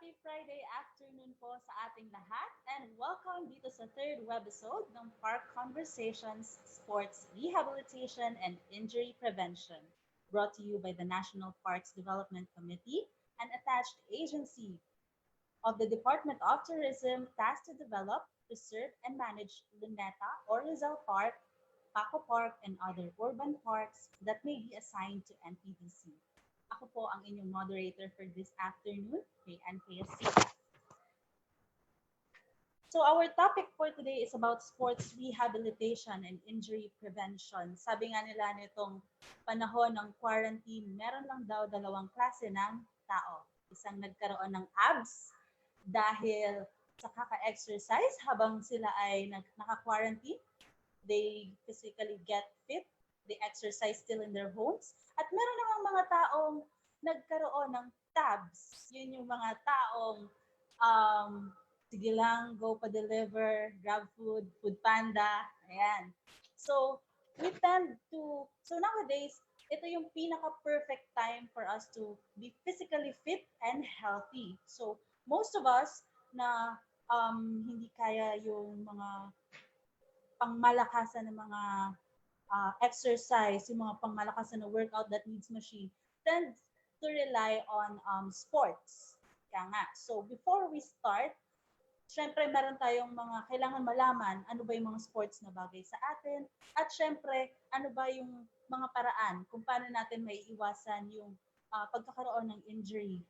Happy Friday afternoon po sa ating lahat and welcome dito sa third webisode ng Park Conversations, Sports Rehabilitation and Injury Prevention, brought to you by the National Parks Development Committee, an attached agency of the Department of Tourism tasked to develop, preserve, and manage Luneta or Rizal Park, Paco Park, and other urban parks that may be assigned to NPDC. Ako po ang inyong moderator for this afternoon, Peacita. So our topic for today is about sports rehabilitation and injury prevention. Sabi nga nila nitong panahon ng quarantine, meron lang daw dalawang klase ng tao. Isang nagkaroon ng abs dahil sa kaka-exercise habang sila ay naka-quarantine. They physically get fit. They exercise still in their homes. At meron namang mga taong nagkaroon ng tabs. Yun yung mga taong sige lang, go pa deliver, grab food, food panda, ayan. So nowadays, ito yung pinaka-perfect time for us to be physically fit and healthy. So most of us na hindi kaya yung mga pangmalakasan ng mga exercise, yung mga pangmalakasan na workout that needs machine, tend to rely on sports. Kaya nga. So before we start, syempre meron tayong mga kailangan malaman ano ba yung mga sports na bagay sa atin at syempre ano ba yung mga paraan kung paano natin may iwasan yung pagkakaroon ng injury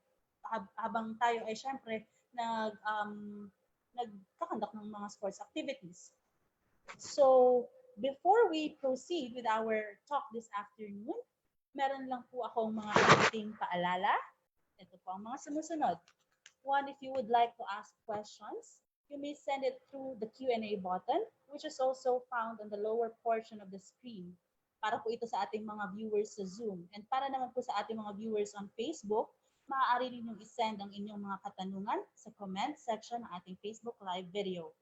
habang tayo ay syempre nagkakandak ng mga sports activities. So before we proceed with our talk this afternoon, meron lang po akong mga ating paalala. Ito po ang mga sumusunod. One, if you would like to ask questions, you may send it through the Q&A button, which is also found on the lower portion of the screen. Para po ito sa ating mga viewers sa Zoom. And para naman po sa ating mga viewers on Facebook, maaari ninyong isend ang inyong mga katanungan sa comment section ng ating Facebook Live video.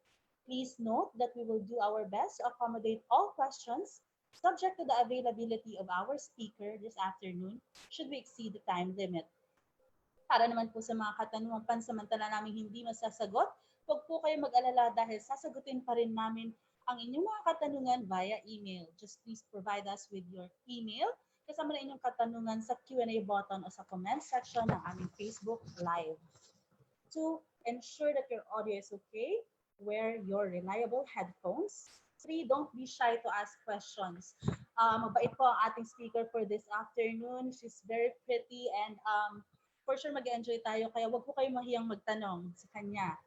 Please note that we will do our best to accommodate all questions subject to the availability of our speaker this afternoon should we exceed the time limit. Para naman po sa mga katanungang pansamantala namin hindi masasagot, huwag po kayo mag-alala dahil sasagutin pa rin namin ang inyong mga katanungan via email. Just please provide us with your email kasama na inyong katanungan sa Q&A button o sa comment section ng aming Facebook Live. To ensure that your audio is okay, wear your reliable headphones. 3, don't be shy to ask questions. Mabait po ang ating speaker for this afternoon. She's very pretty and for sure mag-enjoy tayo. Kaya wag po kayong mahiyang magtanong sa kanya.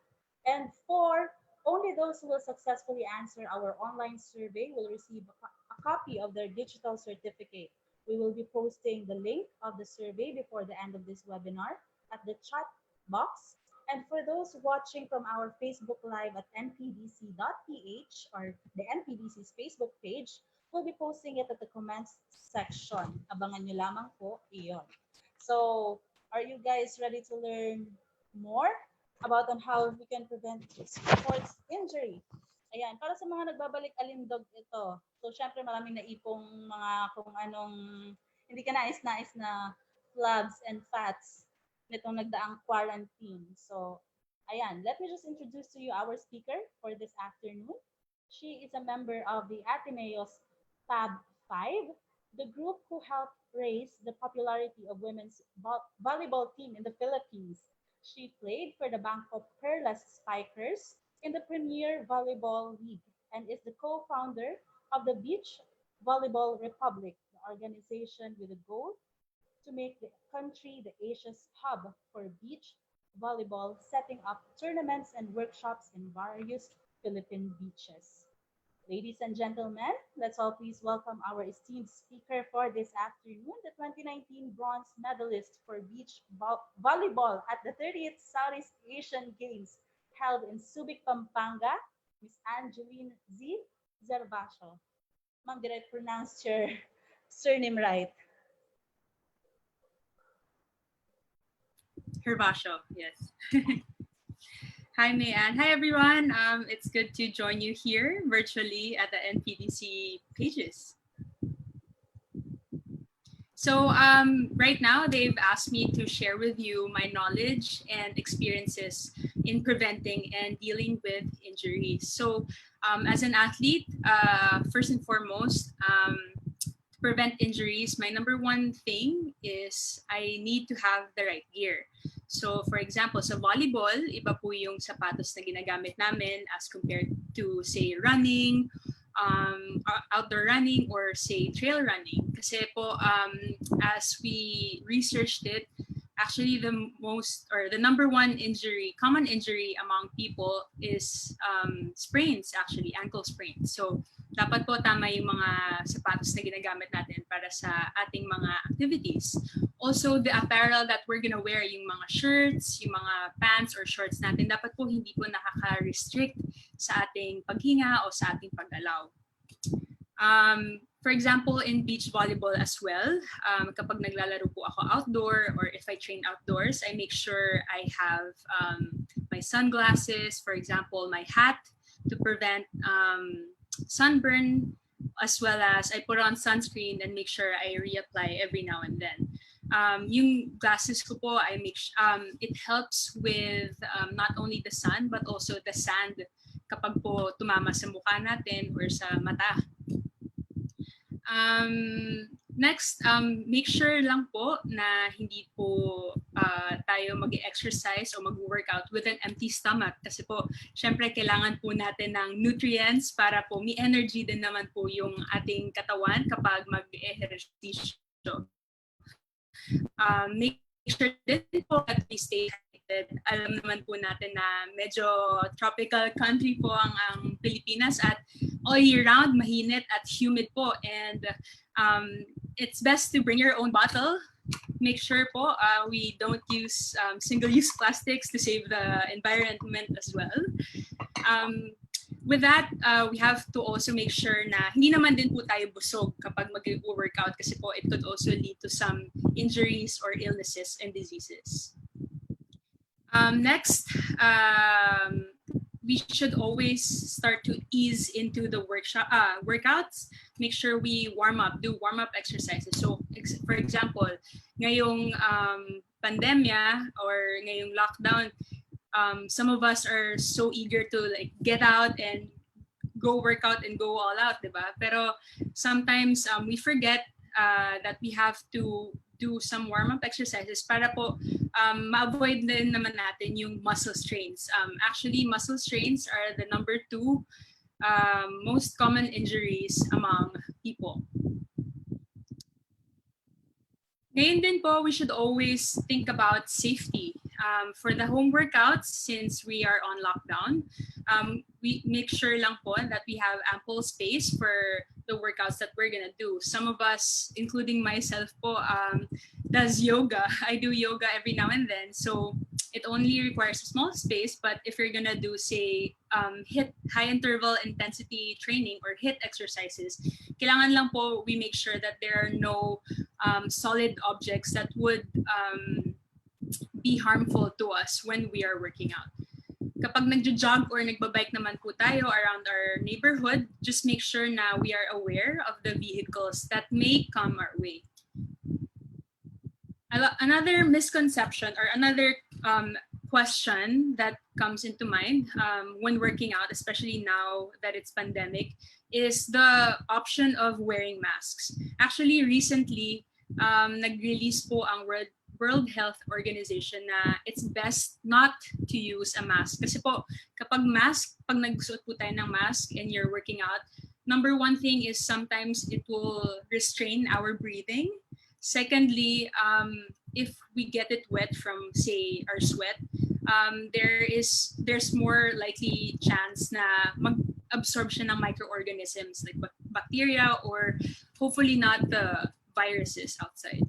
And 4, only those who will successfully answer our online survey will receive a copy of their digital certificate. We will be posting the link of the survey before the end of this webinar at the chat box. And for those watching from our Facebook Live at npdc.ph or the NPDC's Facebook page, we'll be posting it at the comments section. Abangan nyo lamang po iyon. So, are you guys ready to learn more about on how we can prevent sports injury? Ayan, para sa mga nagbabalik alindog ito. So, syempre maraming naipong mga kung anong hindi ka nais-nais na flabs and fats nitong nagdaang quarantine. So, ayan, let me just introduce to you our speaker for this afternoon. She is a member of the Ateneo's Fab 5, the group who helped raise the popularity of women's volleyball team in the Philippines. She played for the Bangkok Pearlas Spikers in the Premier Volleyball League and is the co-founder of the Beach Volleyball Republic, the organization with a goal to make the country the Asia's hub for beach volleyball, setting up tournaments and workshops in various Philippine beaches. Ladies and gentlemen, let's all please welcome our esteemed speaker for this afternoon, the 2019 bronze medalist for beach volleyball at the 30th Southeast Asian Games held in Subic, Pampanga, Miss Angeline Gervacio. Ma'am, did I pronounce your surname right? Gervacio, yes. Hi, Mayan. Hi, everyone. It's good to join you here virtually at the NPDC pages. So right now, they've asked me to share with you my knowledge and experiences in preventing and dealing with injuries. So as an athlete, first and foremost, to prevent injuries, my number one thing is I need to have the right gear. So for example, sa volleyball, iba po yung sapatos na ginagamit namin as compared to say running, outdoor running, or say trail running. Kasi po, as we researched it, actually the number one common injury among people is sprains, actually ankle sprains. So dapat po tama yung mga sapatos na ginagamit natin para sa ating mga activities. Also, the apparel that we're gonna wear, yung mga shirts, yung mga pants or shorts natin, dapat po hindi po nakaka-restrict sa ating paghinga o sa ating paggalaw. For example, in beach volleyball as well, kapag naglalaro po ako outdoor or if I train outdoors, I make sure I have my sunglasses, for example, my hat to prevent sunburn, as well as I put on sunscreen and make sure I reapply every now and then. Yung glasses ko po, it helps with not only the sun but also the sand kapag po tumama sa mukha natin or sa mata. Next, make sure lang po na hindi po tayo mag-exercise o mag-workout with an empty stomach. Kasi po, syempre kailangan po natin ng nutrients para po may energy din naman po yung ating katawan kapag mag-ehersisyo. Make sure din po that we stay hydrated. Alam naman po natin na medyo tropical country po ang Pilipinas at all year round, mahinit at humid po. And it's best to bring your own bottle. Make sure po we don't use single-use plastics to save the environment as well. With that, we have to also make sure na hindi naman din po tayo busog kapag mag-workout kasi po it could also lead to some injuries or illnesses and diseases. Next, we should always start to ease into the workouts. Make sure we do warm-up exercises. So, for example, ngayong pandemya or ngayong lockdown, some of us are so eager to like get out and go work out and go all out, diba? Pero sometimes we forget that we have to do some warm-up exercises para po ma-avoid din naman natin yung muscle strains. Actually, muscle strains are the number 2 most common injuries among people. Ngayon din po, we should always think about safety. For the home workouts, since we are on lockdown, we make sure lang po that we have ample space for the workouts that we're gonna do. Some of us, including myself po, does yoga. I do yoga every now and then, so it only requires a small space. But if you're gonna do, say, HIIT, high interval intensity training or HIIT exercises, kailangan lang po we make sure that there are no solid objects that would be harmful to us when we are working out. Kapag nagjo-jog or nagbabike naman po tayo around our neighborhood, just make sure na we are aware of the vehicles that may come our way. Another misconception or another question that comes into mind when working out, especially now that it's pandemic, is the option of wearing masks. Actually, recently, nag-release po ang World Health Organization na it's best not to use a mask. Kasi po, kapag nagsuot po tayo ng mask and you're working out, number one thing is sometimes it will restrain our breathing. Secondly, if we get it wet from, say, our sweat, there's more likely chance na mag-absorb siya ng microorganisms like bacteria or hopefully not the viruses outside.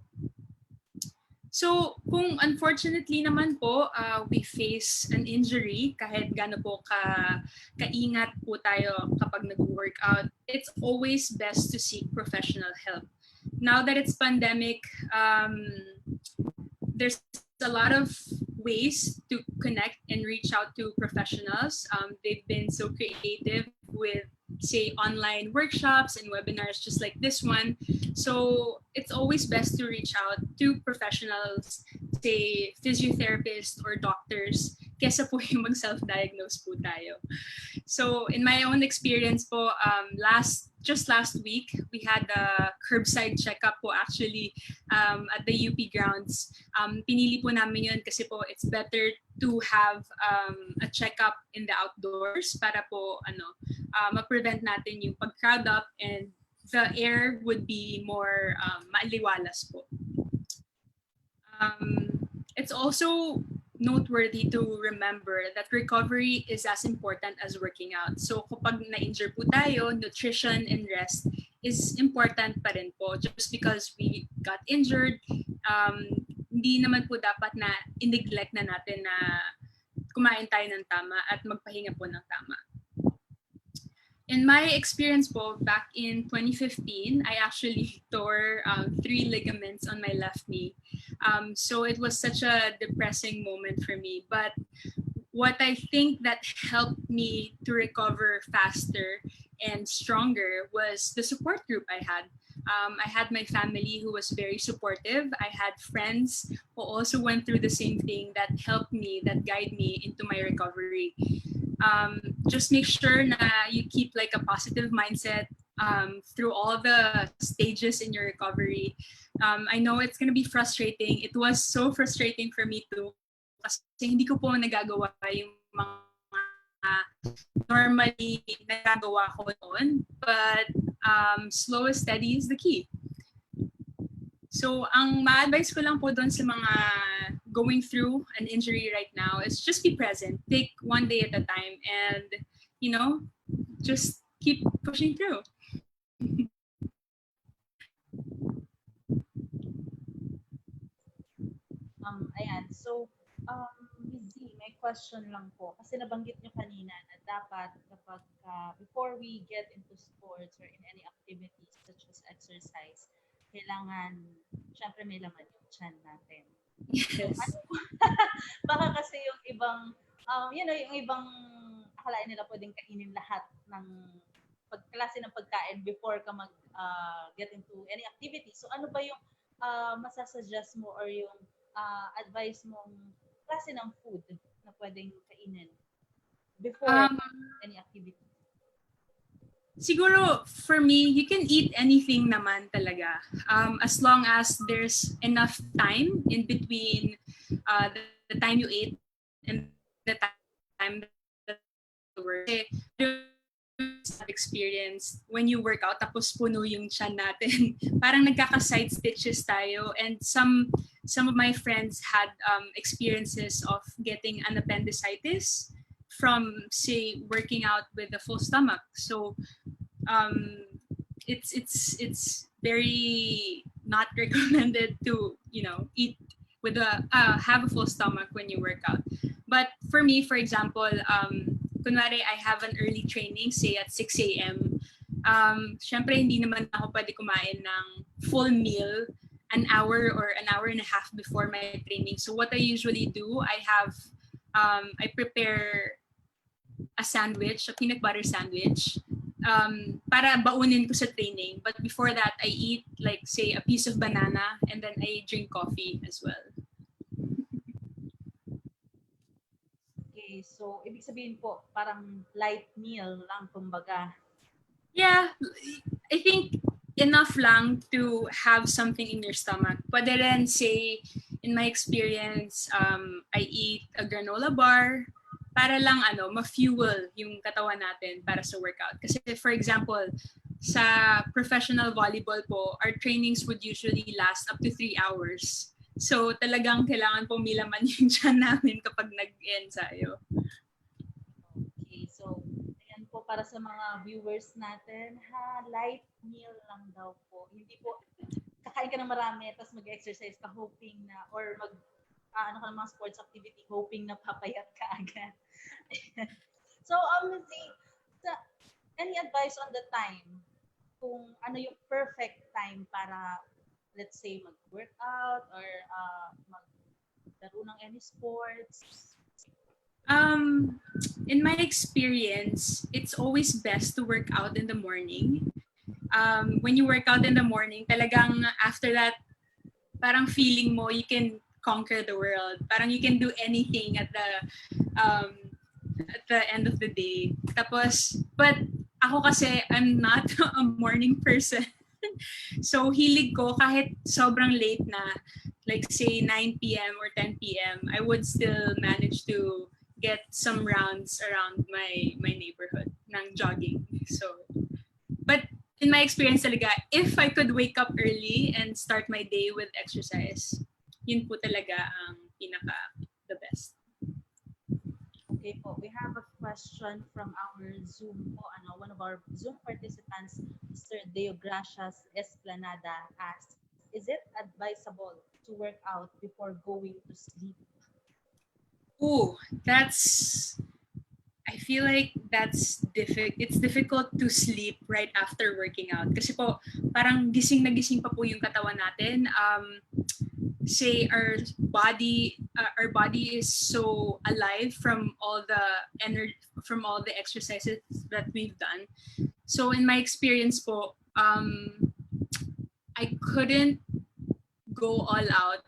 So, kung unfortunately naman po, we face an injury, kahit gaano po kaingat po tayo kapag nag-workout, it's always best to seek professional help. Now that it's pandemic, there's a lot of ways to connect and reach out to professionals. They've been so creative with say online workshops and webinars just like this one. So it's always best to reach out to professionals, say physiotherapists or doctors, kesa po yung mag-self-diagnose po tayo. So in my own experience po, just last week, we had a curbside checkup po actually at the UP grounds. Pinili po namin yun kasi po it's better to have a checkup in the outdoors para po ma-prevent natin yung pag-crowd up and the air would be more maaliwalas po. It's also noteworthy to remember that recovery is as important as working out. So kapag na-injure po tayo, nutrition and rest is important pa rin po. Just because we got injured, hindi naman po dapat na i-neglect na natin na kumain tayo ng tama at magpahinga po ng tama. In my experience po, back in 2015, I actually tore 3 ligaments on my left knee. So it was such a depressing moment for me. But what I think that helped me to recover faster and stronger was the support group I had. I had my family who was very supportive. I had friends who also went through the same thing that helped me, that guide me into my recovery. Just make sure na you keep like a positive mindset through all the stages in your recovery. I know it's gonna be frustrating. It was so frustrating for me too. Kasi hindi ko po nagagawa yung mga normally nagagawa ko noon. But slow and steady is the key. So ang ma-advise ko lang po doon sa mga going through an injury right now is just be present. Take one day at a time and, just keep pushing through. Ayan. So, Ms. Z, may question lang po. Kasi nabanggit nyo kanina na dapat kapag before we get into sports or in any activities such as exercise, kailangan, syempre may laman yung tiyan natin. Yes. So, baka kasi yung ibang, yung ibang akalain nila pwedeng kainin lahat ng klase ng pagkain before ka get into any activity. So ano ba yung masasuggest mo or yung advice mong klase ng food na pwedeng kainin before any activity? Siguro, for me, you can eat anything naman talaga. As long as there's enough time in between the time you ate and the time that you work. I've experienced when you work out tapos puno yung tiyan natin. Parang nagkaka-side stitches tayo, and some of my friends had experiences of getting an appendicitis from, say, working out with a full stomach. So it's very not recommended to eat with have a full stomach when you work out. But for me, for example, kunwari I have an early training, say at 6 a.m. Syempre hindi naman ako pwede kumain ng full meal an hour or an hour and a half before my training. So what I usually do, I prepare a sandwich, a peanut butter sandwich, para baunin ko sa training. But before that, I eat like, say, a piece of banana, and then I drink coffee as well. Okay, so ibig sabihin po, parang light meal lang kumbaga. Yeah, I think enough lang to have something in your stomach. Pwede rin, say, in my experience, I eat a granola bar, para lang ma-fuel yung katawan natin para sa workout. Kasi for example, sa professional volleyball po, our trainings would usually last up to 3 hours. So talagang kailangan po milaman yung tiyan namin kapag nag-ensayo. Okay, so ayan po para sa mga viewers natin, light meal lang daw po. Hindi po kakain ka ng marami tapos mag-exercise ka hoping na, or ka ng mga sports activity hoping na papayat ka agad. So, any advice on the time? Kung ano yung perfect time para, let's say, mag-workout or maglaro ng any sports? In my experience, it's always best to work out in the morning. When you work out in the morning, talagang after that, parang feeling mo you can conquer the world. Parang you can do anything um, at the end of the day. Tapos, but ako kasi, I'm not a morning person. So, hilig ko kahit sobrang late na, like say 9 p.m. or 10 p.m., I would still manage to get some rounds around my neighborhood ng jogging. So, but in my experience talaga, if I could wake up early and start my day with exercise, yun po talaga ang the best. Okay po, we have a question from our Zoom po, one of our Zoom participants, Mr. 𝘸𝘪𝘴𝘤𝑗𝐻 asks, is it advisable to work out before going to sleep? Ooh, I feel like that's it's difficult to sleep right after working out. Kasi po, parang gising na gising pa po yung katawan natin. Say our body is so alive from all the energy, from all the exercises that we've done. So in my experience po, I couldn't go all out,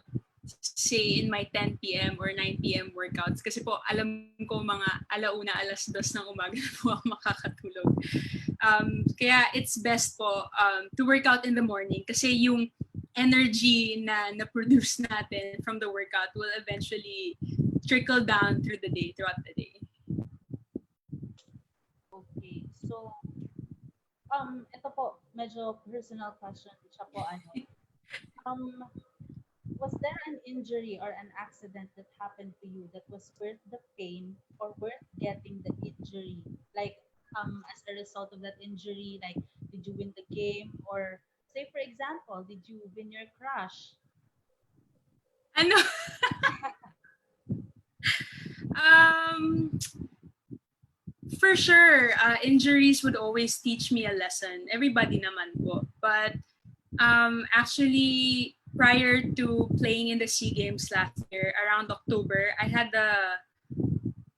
say in my 10 p.m. or 9 p.m. workouts kasi po alam ko mga 1:00, 2:00 ng umaga na po ako makakatulog. Kaya it's best po to work out in the morning kasi yung energy na na-produce natin from the workout will eventually trickle down throughout the day. Okay, so ito po, medyo personal question siya po, was there an injury or an accident that happened to you that was worth the pain or worth getting the injury? Like, as a result of that injury, like, did you win the game? Or, say, for example, did you win your crush? Ano? For sure, injuries would always teach me a lesson. Everybody naman po. But actually, prior to playing in the SEA Games last year, around October, I had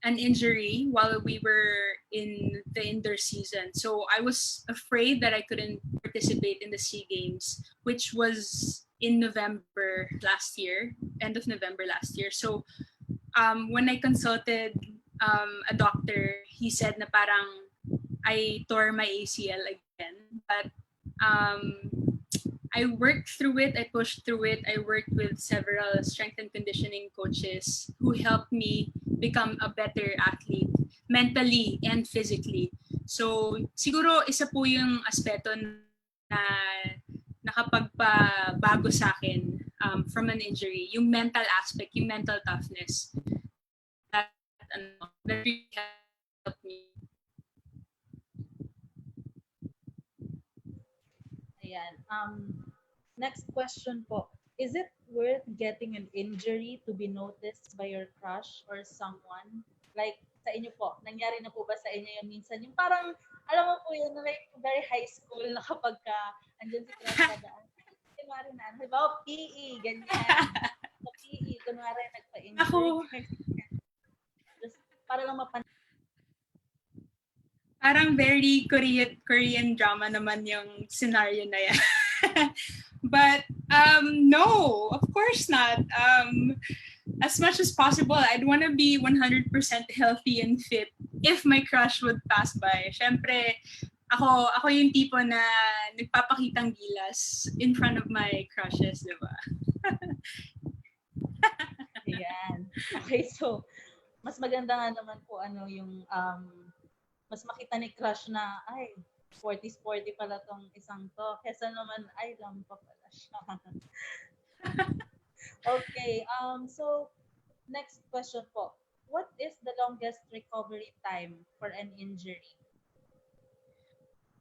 an injury while we were in the indoor season. So I was afraid that I couldn't participate in the SEA Games, which was in November last year, end of November last year. So when I consulted a doctor, he said na parang I tore my ACL again. But I worked through it, I pushed through it. I worked with several strength and conditioning coaches who helped me become a better athlete mentally and physically. So siguro isa po yung aspeto na nakapagpabago sa akin from an injury, yung mental aspect, yung mental toughness. That really helped me. Ayan. Next question po. Is it worth getting an injury to be noticed by your crush or someone? Like, sa inyo po, nangyari na po ba sa inyo yung minsan? Yung parang, alam mo po yun, like very high school na kapag ka andyan si crush na daan. Kunwari na, halimbawa, PE, ganyan. Sa PE, kunwari nagpa-injury. Ako, just para lang parang very Korean drama naman yung scenario na yan. But no, of course not. As much as possible, I'd want to be 100% healthy and fit if my crush would pass by. Syempre, ako yung tipo na nagpapakitang gilas in front of my crushes, di ba? Ayan. Okay, so mas maganda nga naman po yung mas makita ni crush na, ay, 40-40 pala tong isang to. Kesa naman, ay, lampa pala siya. Okay, so, next question po. What is the longest recovery time for an injury?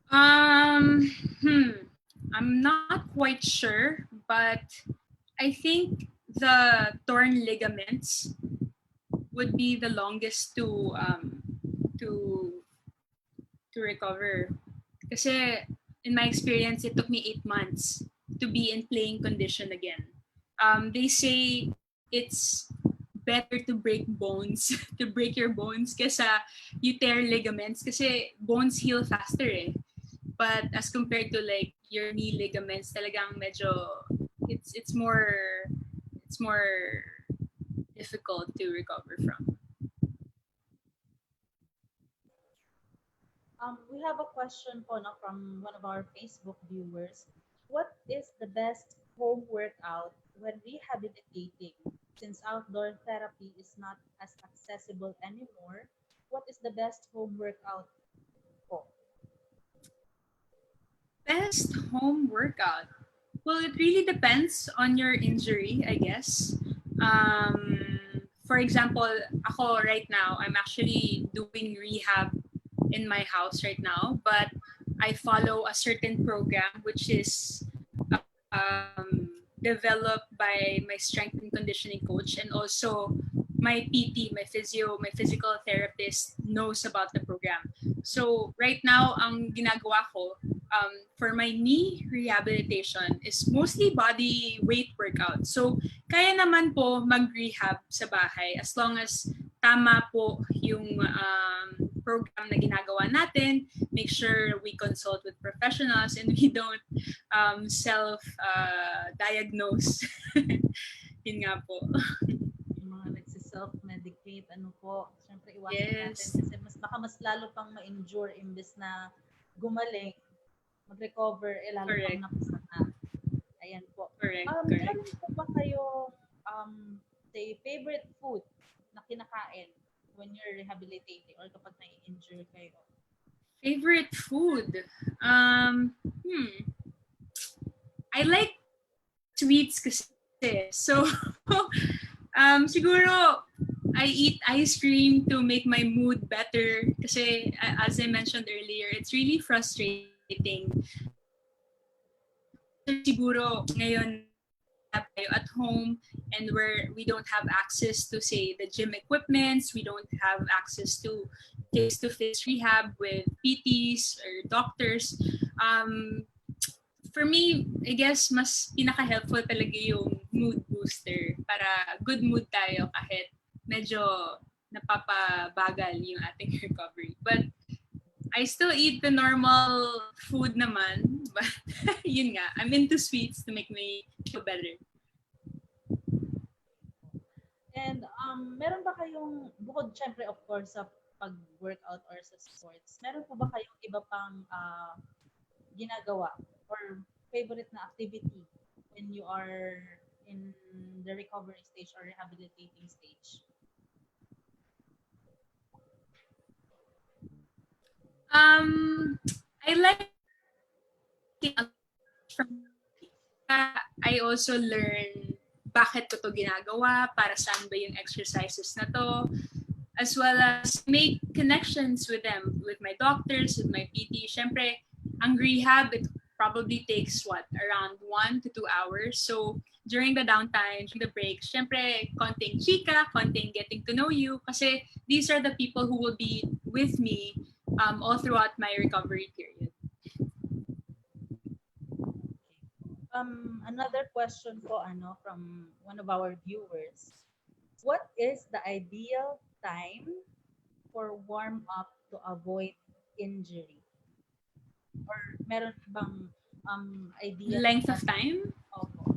I'm not quite sure, but I think the torn ligaments would be the longest to recover. Kasi in my experience, it took me 8 months to be in playing condition again. They say it's better to break bones, to break your bones kesa you tear ligaments kasi bones heal faster eh. But as compared to like your knee ligaments, talagang medyo it's more difficult to recover from. We have a question po no, from one of our Facebook viewers. What is the best home workout when rehabilitating? Since outdoor therapy is not as accessible anymore, what is the best home workout po? Best home workout? Well, it really depends on your injury, I guess. For example, ako right now, I'm actually doing rehab in my house right now, but I follow a certain program which is developed by my strength and conditioning coach, and also my PT, my physical therapist knows about the program. So right now, ang ginagawa ko for my knee rehabilitation is mostly body weight workout. So kaya naman po mag-rehab sa bahay as long as tama po yung program na ginagawa natin. Make sure we consult with professionals and we don't self-diagnose. Yun nga po. Yung mga nagsiself-medicate, ano po, syempre iwasan natin kasi mas lalo pang ma-injure imbes na gumaling, mag-recover, lalo pang napasama. Ayan po. Correct. Meron po ba kayong say, favorite food na kinakain when you're rehabilitating or kapag na-injure kayo? Favorite food? I like sweets kasi. So, siguro, I eat ice cream to make my mood better kasi as I mentioned earlier, it's really frustrating. Siguro, ngayon, at home and where we don't have access to say the gym equipments, we don't have access to face-to-face rehab with PTs or doctors. For me, I guess mas pinaka-helpful talaga yung mood booster para good mood tayo kahit medyo napapabagal yung ating recovery. But I still eat the normal food naman, but yun nga, I'm into sweets to make me feel better. And meron ba kayong, bukod syempre of course sa pag-workout or sa sports, meron po ba kayong iba pang ginagawa or favorite na activity when you are in the recovery stage or rehabilitating stage? I like I also learn bakit ko to ginagawa, para saan ba yung exercises na to, as well as make connections with them, with my doctors, with my PT. Syempre, ang rehab, it probably takes around 1 to 2 hours. So during the downtime, during the break, syempre, konting chika, konting getting to know you, kasi these are the people who will be with me all throughout my recovery period. Another question po from one of our viewers. What is the ideal time for warm up to avoid injury? Or meron bang ideal length of time? Opo.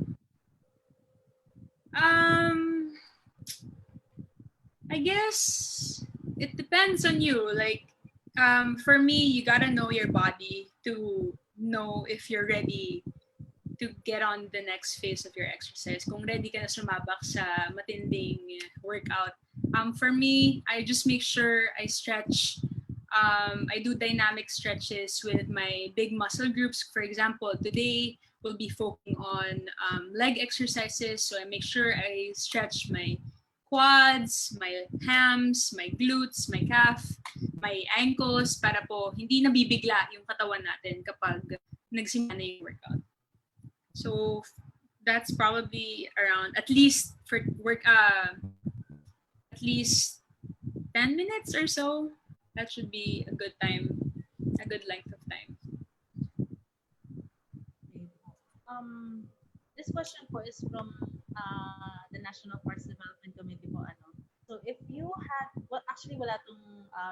I guess it depends on you. Like for me, you gotta know your body to know if you're ready to get on the next phase of your exercise. Kung ready ka na sumabak sa matinding workout. For me, I just make sure I stretch. I do dynamic stretches with my big muscle groups. For example, today we'll be focusing on leg exercises. So I make sure I stretch my quads, my hams, my glutes, my calf, my ankles para po hindi nabibigla yung katawan natin kapag nagsimula na yung workout. So that's probably around at least for work at least 10 minutes or so. That should be a good time, a good length of time. This question po is from the National Parks Development Committee po actually wala tong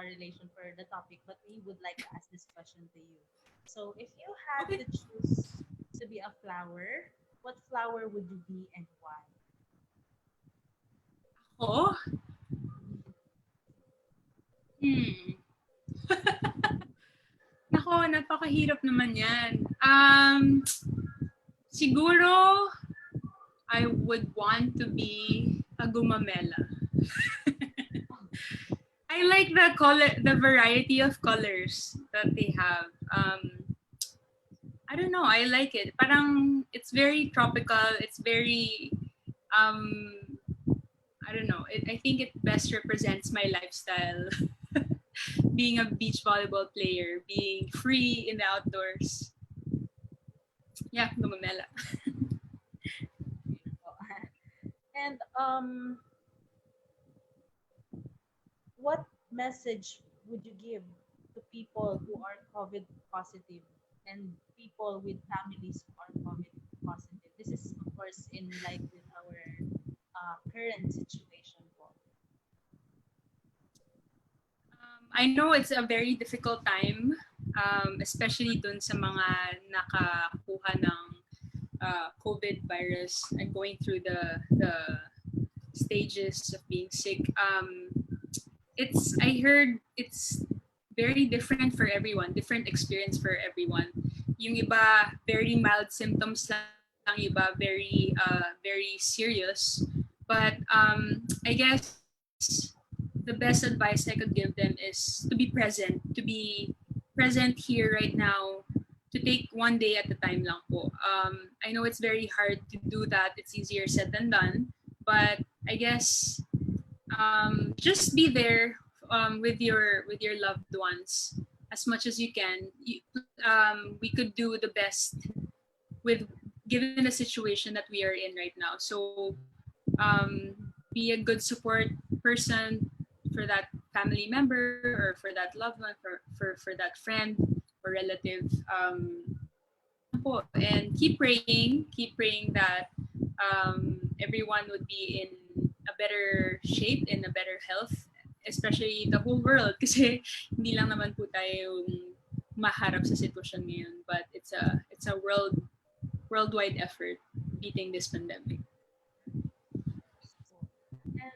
relation for the topic, but we would like to ask this question to you. So if you had to Okay. choose to be a flower, what flower would you be and why? Ako? Hmm. Nako, napakahirap naman yan. Siguro, I would want to be a gumamela. I like the color, the variety of colors that they have. I don't know, I like it. Parang it's very tropical. It's very I don't know. I think it best represents my lifestyle. Being a beach volleyball player, being free in the outdoors. Yeah, gumamela. And what message would you give to people who are COVID positive and people with families who are COVID positive? This is, of course, in light with our current situation po. I know it's a very difficult time, especially dun sa mga nakakuha ng COVID virus and going through the stages of being sick. I heard it's very different for everyone, different experience for everyone. Yung iba, very mild symptoms lang, iba, very serious. But I guess the best advice I could give them is to be present here right now, to take one day at a time lang po. I know it's very hard to do that. It's easier said than done. But I guess just be there with your loved ones as much as you can. We could do the best with given the situation that we are in right now. So be a good support person for that family member or for that loved one, for that friend or relative. And keep praying that everyone would be in a better shape, in a better health, especially the whole world. Kasi hindi lang naman po tayo maharap sa sitwasyon ngayon, but it's a worldwide effort beating this pandemic. And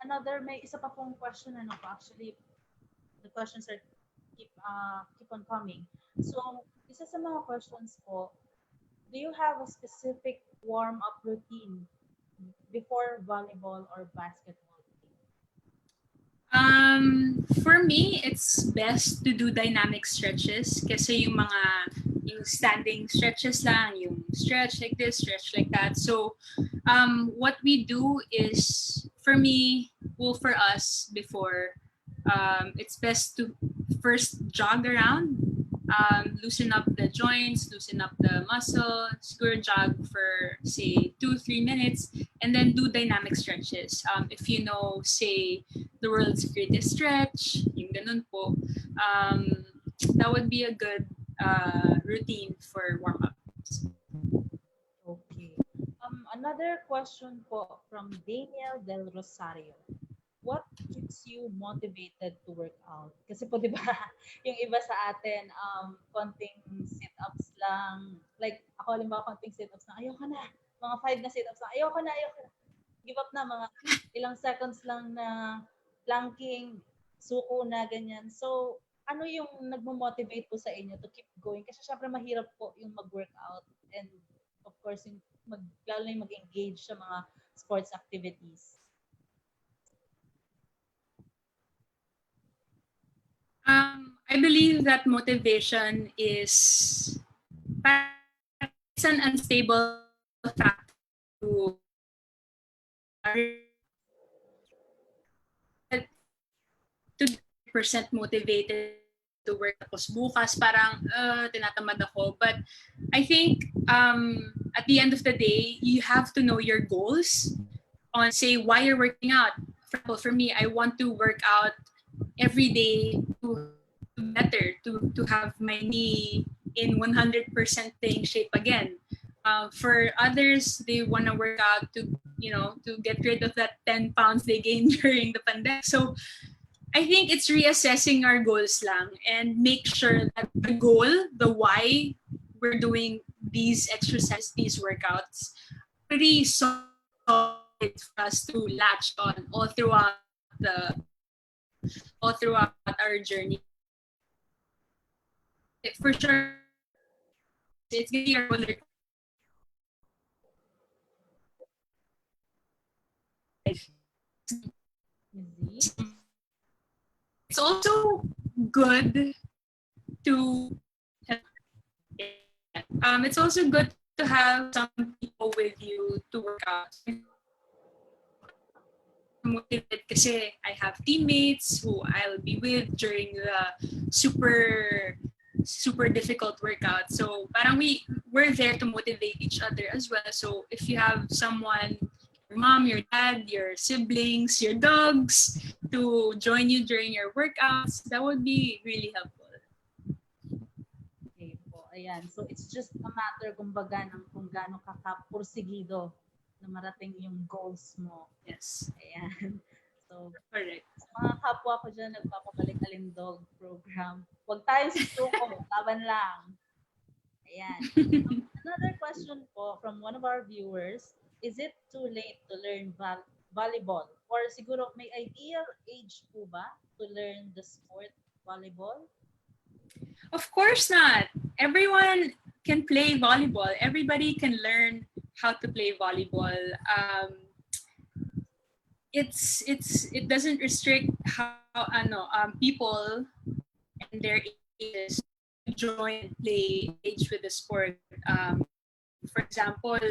another, may isa pa pong question, actually, the questions are keep on coming. So, isa sa mga questions po, do you have a specific warm-up routine before volleyball or basketball? For me, it's best to do dynamic stretches kasi yung standing stretches lang, yung stretch like this, stretch like that. So, what we do is, for us before, it's best to first jog around, loosen up the joints, loosen up the muscle, jog for say 2-3 minutes, and then do dynamic stretches. If you know, say, the world's greatest stretch, yung ganun po, that would be a good routine for warm-ups. Okay. Another question po from Daniel Del Rosario. What keeps you motivated to work out? Kasi po, di ba, yung iba sa atin, konting sit-ups lang. Like, ako, halimbawa, konting sit-ups lang. Ayoko na. Mga 5 na sit-ups lang. Ayoko na. Give up na. Mga ilang seconds lang na planking, suko na, ganyan. So, ano yung nagmo-motivate po sa inyo to keep going? Kasi syempre mahirap po yung mag-workout and of course, lalo na yung mag-engage sa mga sports activities. I believe that motivation is it's an unstable factor to 100% motivated to work. Tapos bukas parang tinatamad ako. But I think at the end of the day, you have to know your goals on, say, why you're working out. For me, I want to work out every day to better, to have my knee in 100% playing shape again. For others, they want to work out to, to get rid of that 10 pounds they gained during the pandemic. So I think it's reassessing our goals lang and make sure that the goal, the why we're doing these exercises, these workouts, pretty solid for us to latch on all throughout our journey. For sure, it's gonna be our roller. It's also good to it's also good to have some people with you to work out. Motivated kasi I have teammates who I'll be with during the super difficult workout. So parang we're there to motivate each other as well. So if you have someone, your mom, your dad, your siblings, your dogs, to join you during your workouts, that would be really helpful. Okay po, ayan. So it's just a matter, kumbaga, ng kung gaano ka kapursigido na marating yung goals mo. Yes. Ayan. So, correct. Sa mga kapwa ko dyan, nagpapabalik-alindog program. Huwag tayong susuko, laban lang. Ayan. Another question po from one of our viewers, is it too late to learn volleyball? Or siguro may ideal age po ba to learn the sport volleyball? Of course not. Everyone can play volleyball. Everybody can learn how to play volleyball. It doesn't restrict how people and their ages join and play age with the sport. For example,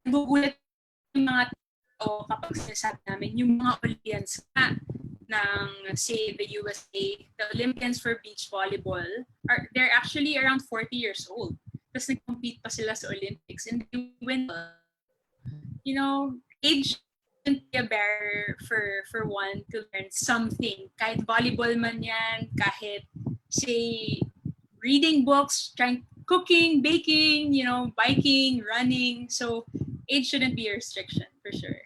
nagugulat yung mga tao kapag sinasabi namin yung mga Olympians ng, say, the USA, the Olympians for beach volleyball, they're actually around 40 years old. Tapos nag-compete pa sila sa Olympics and they win. Age shouldn't be a barrier for one to learn something. Kahit volleyball man yan, kahit, say, reading books, cooking, baking, biking, running. So age shouldn't be a restriction for sure.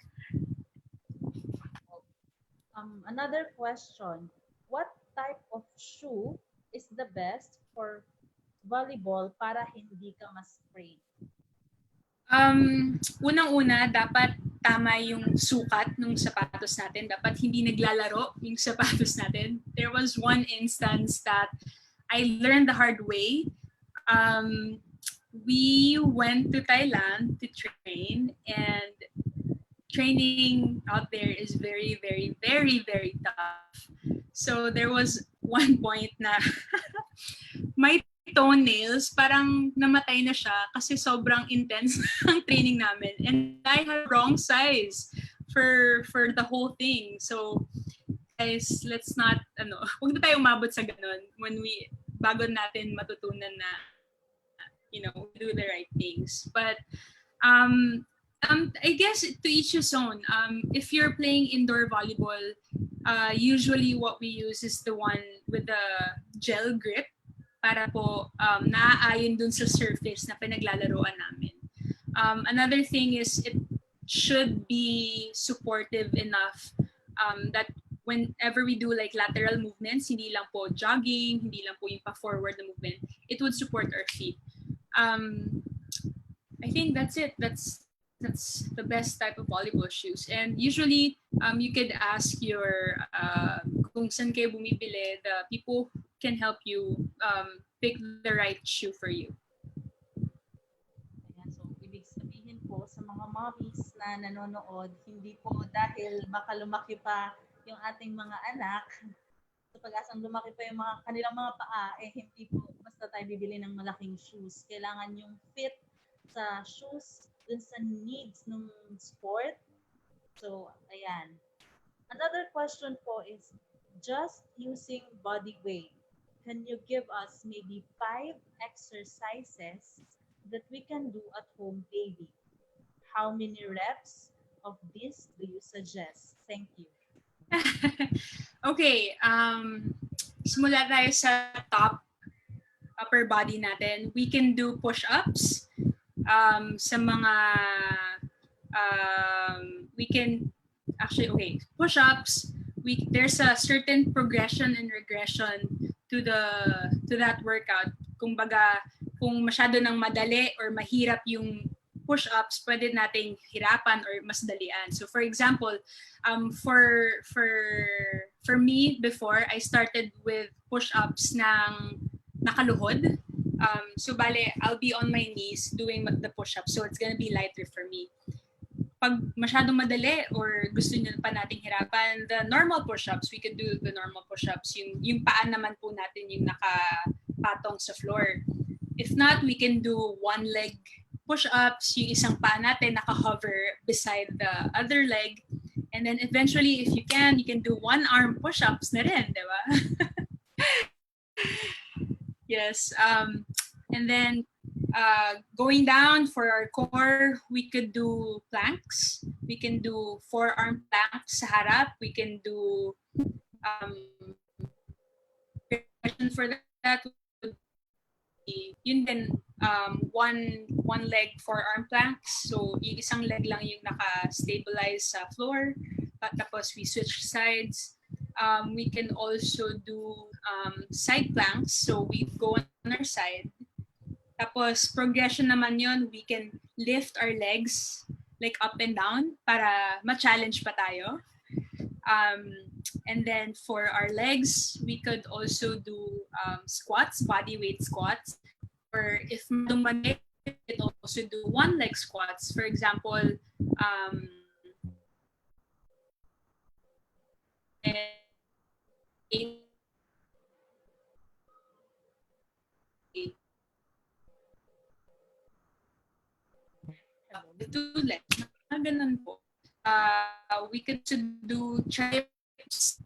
Another question, what type of shoe is the best for volleyball para hindi ka ma-sprain? Unang-una, dapat tama yung sukat ng sapatos natin. Dapat hindi naglalaro yung sapatos natin. There was one instance that I learned the hard way. We went to Thailand to train, and training out there is very, very, very, very tough. So there was one point na my toenails parang namatay na siya kasi sobrang intense ang training namin, and I had wrong size for the whole thing. So guys, let's not wag na tayo umabot sa ganun bago natin matutunan na do the right things. But I guess to each his own. If you're playing indoor volleyball, usually what we use is the one with the gel grip para po naaayon dun sa surface na pinaglalaroan namin. Another thing is it should be supportive enough that whenever we do like lateral movements, hindi lang po jogging, hindi lang po yung pa-forward na movement, it would support our feet. I think that's it. That's the best type of volleyball shoes. And usually, you could ask your kung saan kayo bumibili, the people can help you pick the right shoe for you. Ayan, so, ibig sabihin po sa mga mommies na nanonood, hindi po dahil baka lumaki pa yung ating mga anak, sa pag-asang lumaki pa yung kanilang mga paa, hindi po basta tayo bibili ng malaking shoes. Kailangan yung fit sa shoes dun sa needs ng sport. So, ayan. Another question po is, just using body weight, can you give us maybe 5 exercises that we can do at home daily? How many reps of this do you suggest? Thank you. Okay, simula tayo sa top. upper body natin. We can do push-ups. Sa mga, we can, actually, okay, push-ups, there's a certain progression and regression to that workout. Kumbaga, kung masyado nang madali or mahirap yung push-ups, pwede nating hirapan or mas dalian. So for example, for me before, I started with push-ups ng nakaluhod. So bale, I'll be on my knees doing the push-ups. So it's gonna be lighter for me. Pag masyadong madali or gusto nyo pa nating hirapan, the normal push-ups, we could do the normal push-ups. Yung paan naman po natin yung nakapatong sa floor. If not, we can do one leg push-ups, yung isang paa natin naka-hover beside the other leg. And then eventually, if you can do one arm push-ups na rin, di ba? Yes. And then going down for our core, we could do planks. We can do forearm planks sa harap. We can do for that would be yun din, one leg forearm planks. So yung isang leg lang yung naka-stabilize sa floor. Tapos we switch sides. We can also do side planks. So we go on our side. Tapos progression naman yun, we can lift our legs like up and down para ma-challenge pa tayo. And then for our legs, we could also do squats, body weight squats. Or if madumani, we could also do one leg squats. For example, the two legs, ganun po. We could do triceps.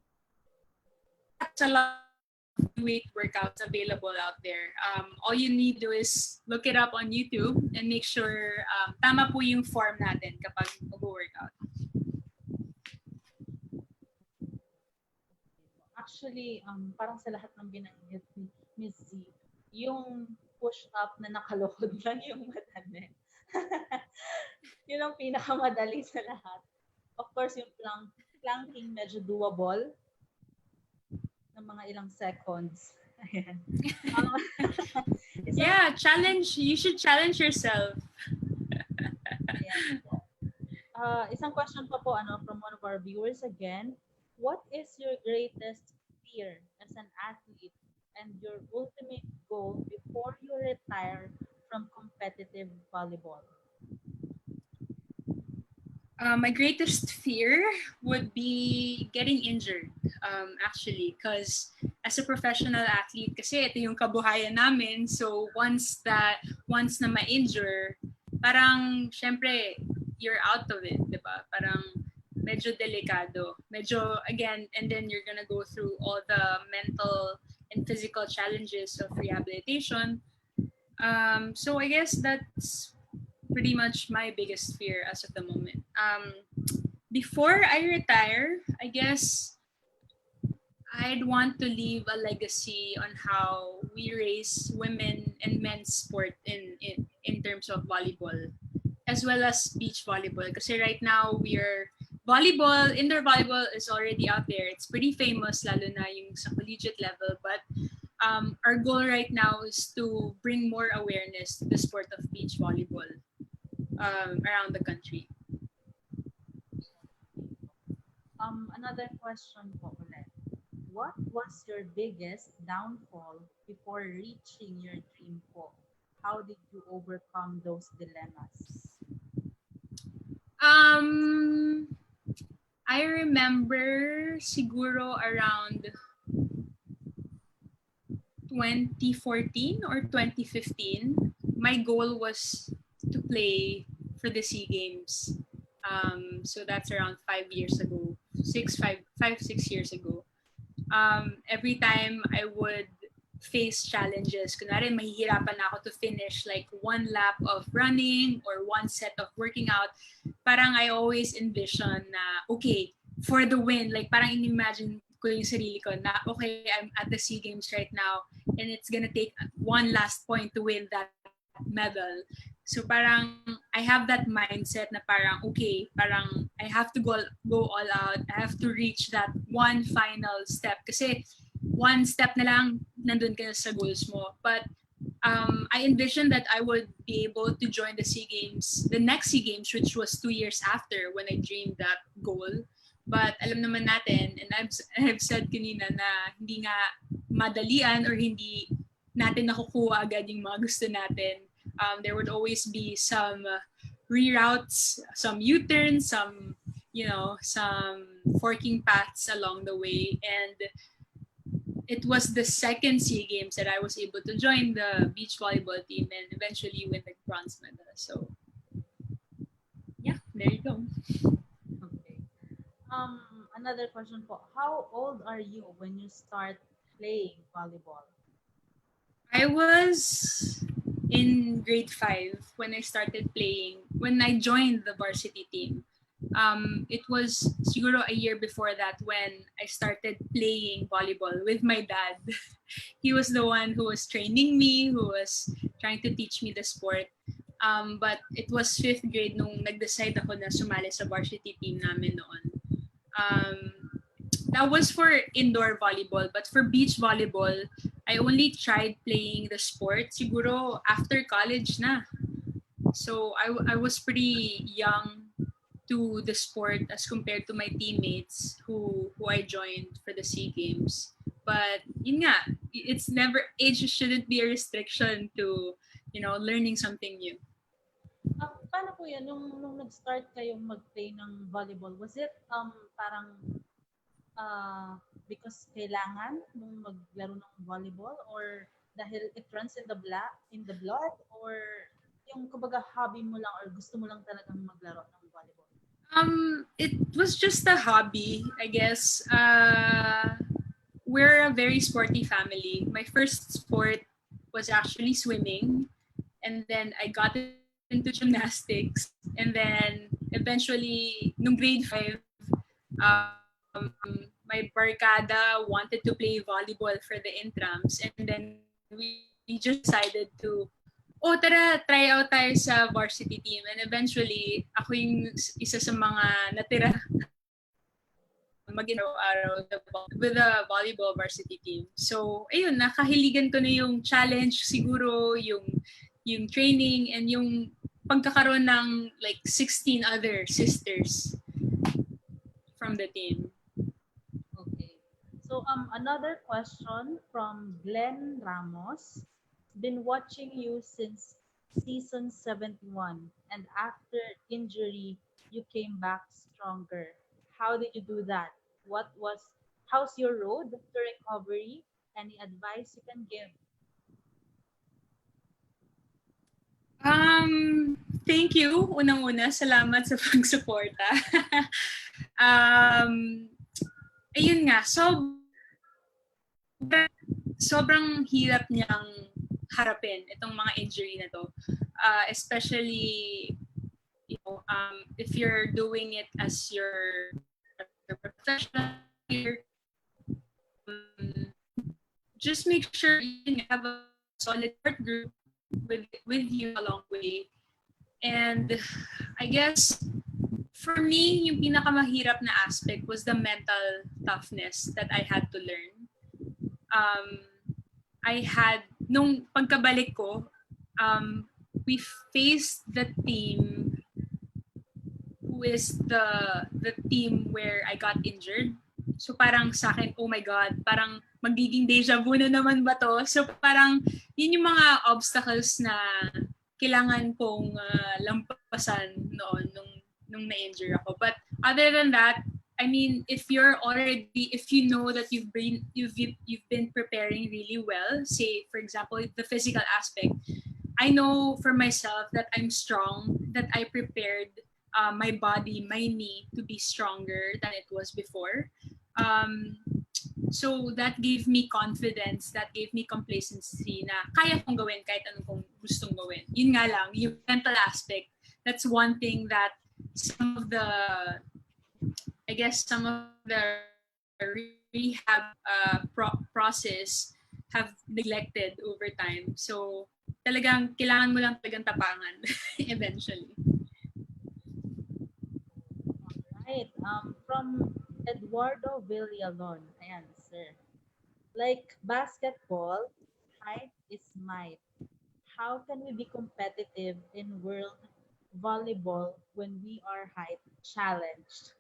That's a lot of weight workouts available out there. All you need to do is look it up on YouTube and make sure tama po yung form natin kapag mag-workout. Actually, parang sa lahat ng binanggit ni Ms. Z, yung push-up na nakaluhod lang yung madali. Yun ang pinakamadali sa lahat. Of course, yung planking medyo doable ng mga ilang seconds. Ayan. Yeah, challenge. You should challenge yourself. Ayan. Isang question pa po from one of our viewers again. What is your greatest fear as an athlete and your ultimate goal before you retire from competitive volleyball? My greatest fear would be getting injured, actually, because as a professional athlete, kasi ito yung kabuhayan namin. So once na ma-injure, parang syempre you're out of it, di ba? Parang medyo delikado. Medyo, again, and then you're gonna go through all the mental and physical challenges of rehabilitation. So I guess that's pretty much my biggest fear as of the moment. Before I retire, I guess I'd want to leave a legacy on how we raise women and men's sport in terms of volleyball, as well as beach volleyball. Because right now volleyball, indoor volleyball is already out there. It's pretty famous, lalo na yung sa collegiate level. But our goal right now is to bring more awareness to the sport of beach volleyball around the country. Another question po ulit. What was your biggest downfall before reaching your dream po? How did you overcome those dilemmas? I remember siguro around 2014 or 2015, my goal was to play for the SEA Games. So that's around 5 years ago, 6 years ago. Every time I would face challenges, kunwari mahihirapan ako to finish like one lap of running or one set of working out, parang I always envision na, okay, for the win, like parang in-imagine ko yung sarili ko na, okay, I'm at the SEA Games right now and it's gonna take one last point to win that medal. So parang I have that mindset na parang okay, parang I have to go all out. I have to reach that one final step kasi one step na lang nandun ka sa goals mo. But I envisioned that I would be able to join the SEA Games, the next SEA Games, which was 2 years after when I dreamed that goal. But alam naman natin, and I've said kanina na hindi nga madalian or hindi natin nakukuha agad yung mga gusto natin. There would always be some reroutes, some U-turns, some forking paths along the way. And it was the second SEA Games that I was able to join the beach volleyball team and eventually win the bronze medal. So yeah, there you go. Okay. Another question po. How old are you when you start playing volleyball? I was in grade 5 when I started playing, when I joined the varsity team. It was siguro a year before that when I started playing volleyball with my dad. He was the one who was training me, who was trying to teach me the sport. But it was 5th grade nung nag-decide ako na sumali sa varsity team namin noon. That was for indoor volleyball, but for beach volleyball, I only tried playing the sport siguro after college na. So I was pretty young to the sport as compared to my teammates who I joined for the SEA Games. But yun nga, it's never, age shouldn't be a restriction to, learning something new. Paano po yan? Nung nag-start kayong mag-play ng volleyball, was it parang because kailangan nung maglaro ng volleyball or dahil it runs in the blood or yung kumbaga hobby mo lang or gusto mo lang talagang maglaro ng volleyball? It was just a hobby, I guess. We're a very sporty family. My first sport was actually swimming, and then I got into gymnastics, and then eventually, nung grade 5, my barkada wanted to play volleyball for the intrams, and then we just decided to, tara, try out tayo sa varsity team. And eventually, ako yung isa sa mga natira mag-araw-araw with the volleyball varsity team. So, ayun, nakahiligan ko na yung challenge siguro, yung training, and yung pagkakaroon ng like 16 other sisters from the team. Okay. So, another question from Glenn Ramos. Been watching you since season 71, and after injury, you came back stronger. How did you do that? How's your road to recovery? Any advice you can give? Thank you. Unang-una, salamat sa pagsuporta. Ayun nga, sobrang hirap niyang harapin itong mga injury na to. Especially, if you're doing it as your professional career, just make sure you have a solid support group with you along the way. And I guess for me, yung pinakamahirap na aspect was the mental toughness that I had to learn. Nung pagkabalik ko, we faced the team who is the team where I got injured. So parang sa akin, oh my God, parang magiging deja vu na naman ba to? So parang yun yung mga obstacles na kailangan kong lampasan noon nung na-injure ako. But other than that, I mean, if you know that you've been preparing really well, say for example the physical aspect, I know for myself that I'm strong, that I prepared my body, my knee to be stronger than it was before. So that gave me confidence, that gave me complacency na kaya kong gawin kahit anong kong gustong gawin. Yun nga lang, yung mental aspect, that's one thing that some of the rehab process have neglected over time. So talagang kailangan mo lang talagang tapangan eventually. Right. From 𝘕𝘪𝘵𝑗𝑗𝑢𝑗. Ayan, sir. Like basketball, height is might. How can we be competitive in world volleyball when we are height challenged?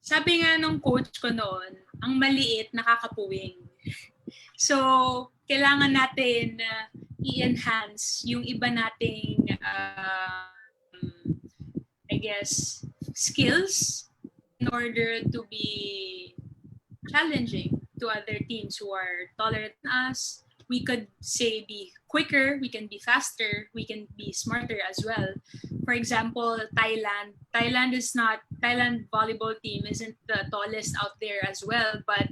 Sabi nga nung coach ko noon, ang maliit nakakapuwing. So, kailangan natin i-enhance yung iba nating I guess skills in order to be challenging to other teams who are taller than us. We could say be quicker, we can be faster, we can be smarter as well. For example, Thailand volleyball team isn't the tallest out there as well, but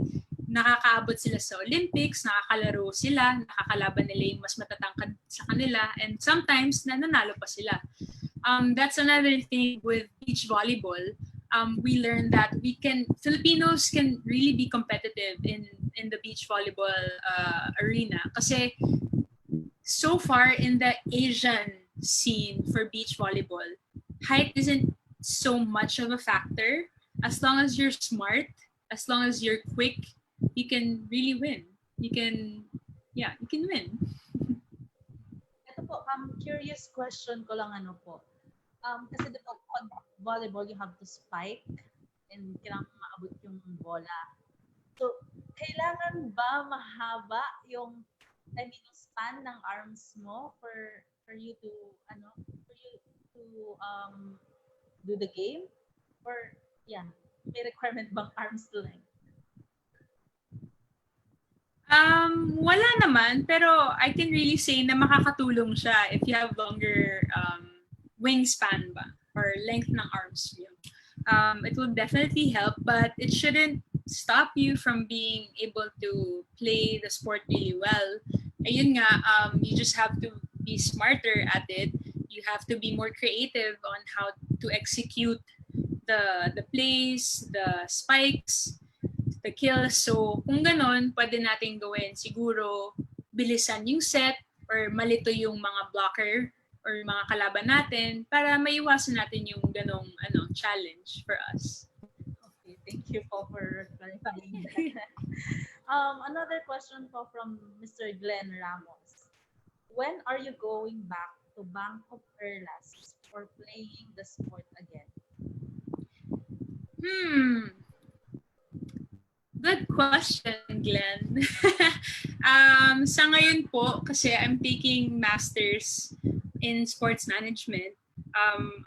nakakaabot sila sa Olympics, nakakalaro sila, nakakalaban nila yung mas matatangkad sa kanila, and sometimes nananalo pa sila. That's another thing with beach volleyball. We learned that Filipinos can really be competitive in the beach volleyball arena. Kasi so far in the Asian scene for beach volleyball, height isn't so much of a factor. As long as you're smart, as long as you're quick, you can really win. You can win. Ito po, curious question ko lang po. Kasi di ba pag volleyball, you have to spike and kailangan maabot yung bola. So, kailangan ba mahaba yung span ng arms mo for you to do the game? Or may requirement bang arms length? Wala naman, pero I can really say na makakatulong siya if you have longer wingspan ba or length ng arms mo. It will definitely help, but it shouldn't stop you from being able to play the sport really well. Ayun nga, you just have to be smarter at it. You have to be more creative on how to execute the plays, the spikes, the kills. So kung ganon, pwede natin gawin siguro bilisan yung set or malito yung mga blocker or mga kalaban natin para maiwasan natin yung ganong challenge for us. Okay, thank you po for clarifying that. Another question po from Mr. Glenn Ramos. When are you going back to Bank of Erlas for playing the sport again? Good question, Glenn. Sa ngayon po, kasi I'm taking masters in sports management.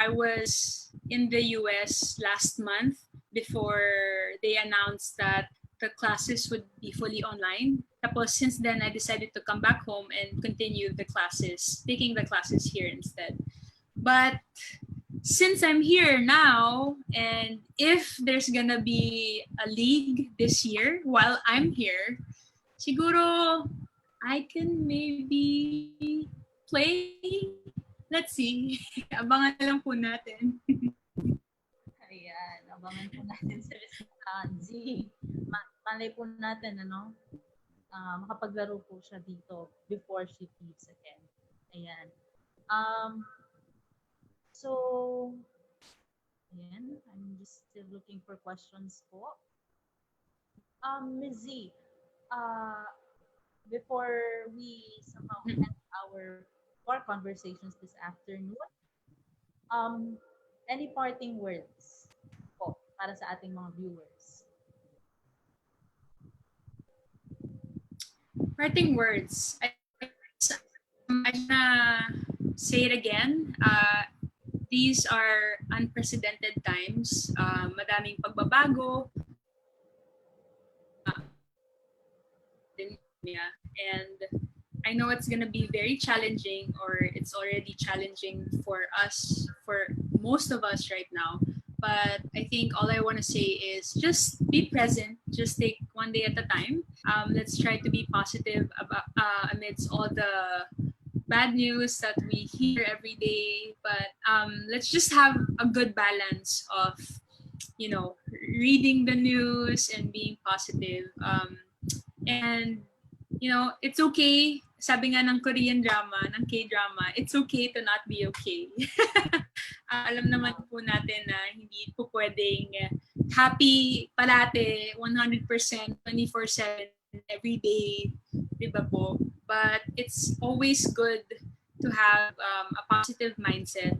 I was in the US last month before they announced that the classes would be fully online. Tapos since then, I decided to come back home and continue the classes, taking the classes here instead. But since I'm here now, and if there's gonna be a league this year while I'm here, siguro I can maybe play. Let's see. Abangan na lang po natin. Ayan, abangan po natin sa Z. Malay po natin, makapaglaro po siya dito before she leaves again. Ayan. So, ayan, I'm just still looking for questions po. Ms. Z, before we somehow end our conversations this afternoon, any parting words po para sa ating mga viewers? Parting words. I'm gonna say it again. These are unprecedented times. Madaming pagbabago. And I know it's going to be very challenging, or it's already challenging for us, for most of us right now. But I think all I want to say is just be present. Just take one day at a time. Let's try to be positive about amidst all the bad news that we hear every day. But let's just have a good balance of reading the news and being positive. And it's okay. Sabi nga ng Korean drama, ng K-drama, it's okay to not be okay. Alam naman po natin na hindi po pwedeng happy palate 100% 24/7 every day, di ba po? But it's always good to have a positive mindset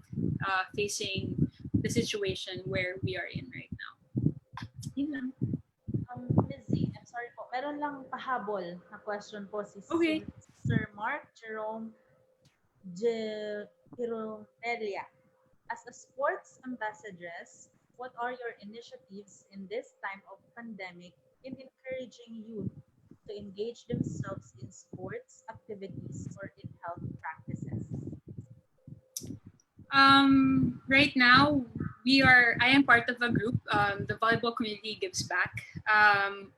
facing the situation where we are in right now. Yun lang. Ms. Z, I'm sorry po. Meron lang pahabol na question po si Okay. Sir Mark Jerome 𝘕𝘠𝘕𝘠𝘕𝑟𝑒𝑙𝑎. As a sports ambassadress, what are your initiatives in this time of pandemic in encouraging youth to engage themselves in sports activities or in health practices? Right now, I am part of a group, the Volleyball community gives back.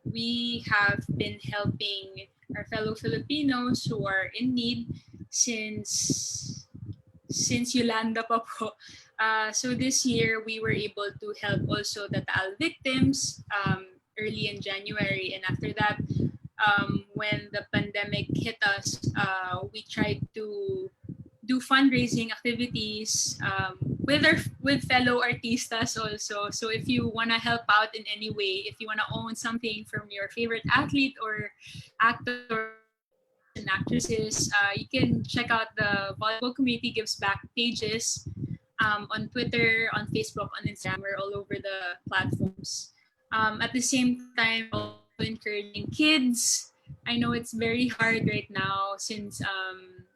We have been helping our fellow Filipinos who are in need since Yolanda pa po. So this year, we were able to help also the Taal victims early in January. And after that, when the pandemic hit us, we tried to do fundraising activities with fellow artistas also. So if you want to help out in any way, if you want to own something from your favorite athlete or actor and actresses, you can check out the Volleyball Community Gives Back pages on Twitter, on Facebook, on Instagram. We're all over the platforms. At the same time, also encouraging kids. I know it's very hard right now since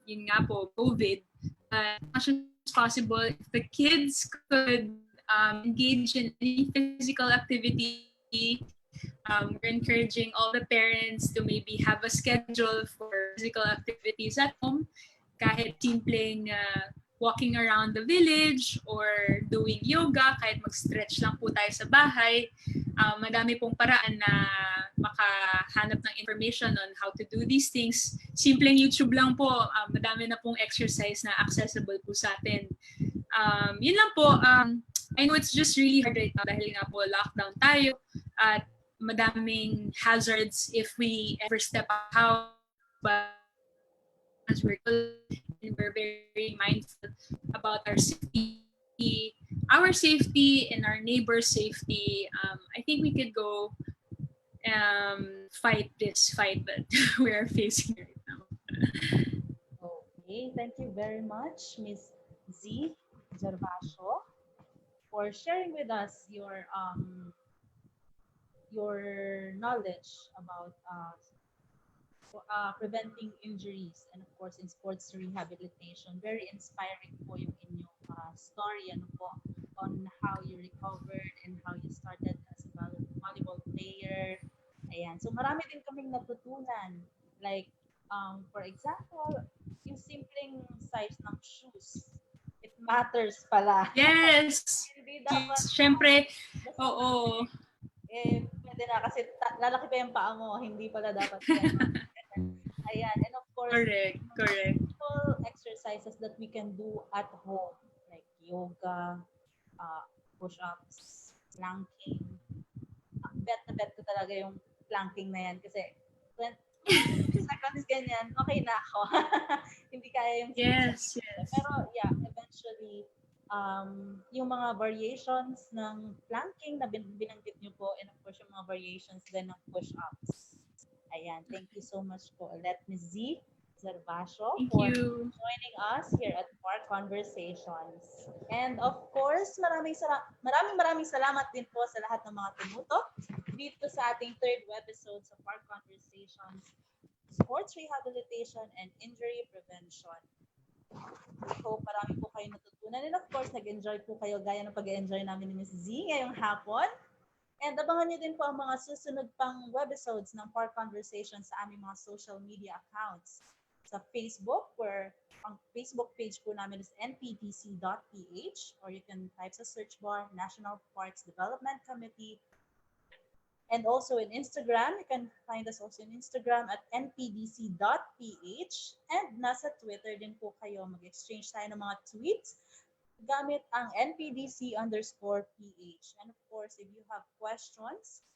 yun nga po, COVID. As much as possible, if the kids could engage in any physical activity, we're encouraging all the parents to maybe have a schedule for physical activities at home. Kahit simpleng walking around the village or doing yoga, kahit mag-stretch lang po tayo sa bahay. Madami pong paraan na makahanap ng information on how to do these things. Simpleng YouTube lang po, madami na pong exercise na accessible po sa atin. Yun lang po, I know it's just really hard right now dahil nga po lockdown tayo at madaming hazards if we ever step out. But as we're very mindful about our safety and our neighbor's safety, I think we could go fight this fight that we are facing right now. Okay, thank you very much, Ms. Z Gervacio, for sharing with us your knowledge about preventing injuries and of course in sports rehabilitation. Very inspiring po yung inyong story po on how you recovered and how you started as a volleyball player. Ayan. So marami din kaming natutunan. Like, for example, yung simpleng size ng shoes. It matters pala. Yes! Hindi dapat, Siyempre, oo. Pwede na kasi lalaki pa yung paa mo. Hindi pala dapat yan. Ayan. And of course, correct. simple exercises that we can do at home. Like yoga, push-ups, planking. Bet ko talaga yung planking na yan kasi 20 seconds ganyan, okay na ako. Hindi kaya yung yes. Pero yeah, eventually, yung mga variations ng planking na binanggit nyo po and of course yung mga variations din ng push-ups. Ayan, thank you so much po ulit, Ms. Z Gervacio, for joining us here at Park Conversations. And of course, maraming salamat din po sa lahat ng mga tumuto dito sa ating third episode sa Park Conversations, Sports Rehabilitation and Injury Prevention. I hope marami po kayo natutunan. And of course, nag-enjoy po kayo gaya ng pag-enjoy namin ni Ms. Z ngayong hapon. And abangan niyo din po ang mga susunod pang webisodes ng Park Conversations sa aming mga social media accounts. Sa Facebook, where ang Facebook page po namin is npdc.ph, or you can type sa search bar, National Parks Development Committee. And also in Instagram, you can find us also in Instagram at npdc.ph. And nasa Twitter din po kayo. Mag-exchange tayo ng mga tweets gamit ang NPDC_PH. And of course, if you have questions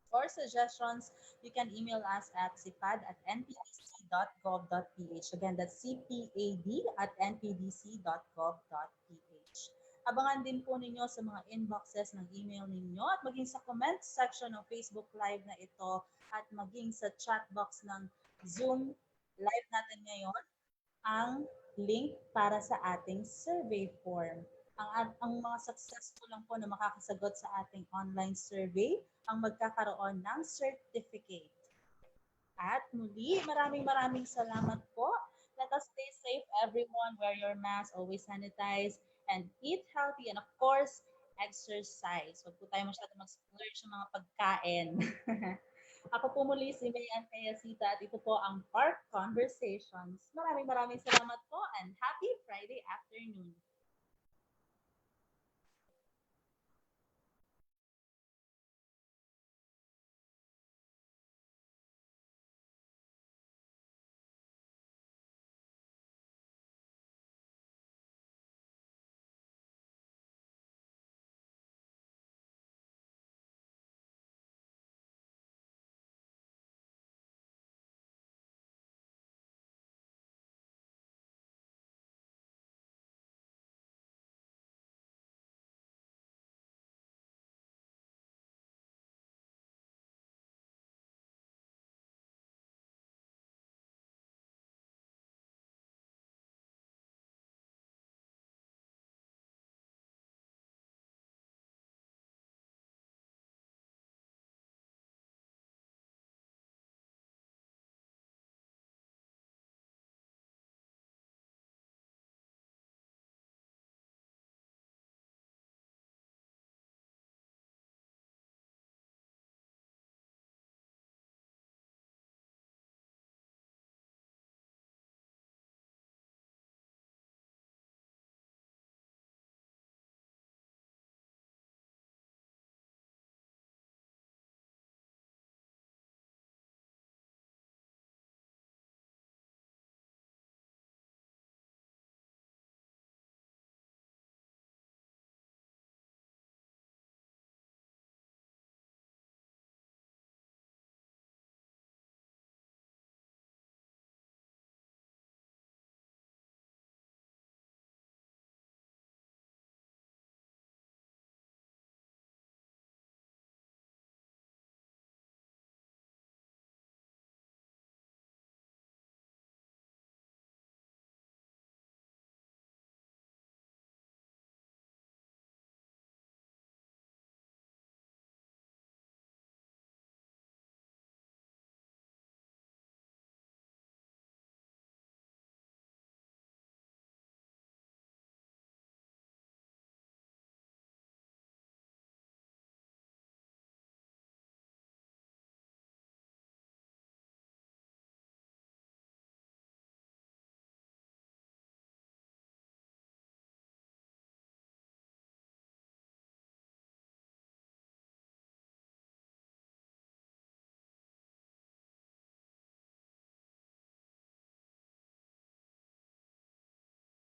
or suggestions, you can email us at cpad@npdc.gov.ph. Again, that's cpad@npdc.gov.ph. Abangan din po ninyo sa mga inboxes ng email ninyo at maging sa comment section ng Facebook Live na ito at maging sa chat box ng Zoom live natin ngayon ang link para sa ating survey form. Ang mga successful lang po na makakasagot sa ating online survey ang magkakaroon ng certificate. At muli, maraming salamat po. Let us stay safe, everyone. Wear your mask, always sanitize, and eat healthy. And of course, exercise. Huwag po tayo masyado mag-splurge sa mga pagkain. Ako po muli si 𝐸𝑠ita at ito po ang Park Conversations. Maraming salamat po and happy Friday afternoon.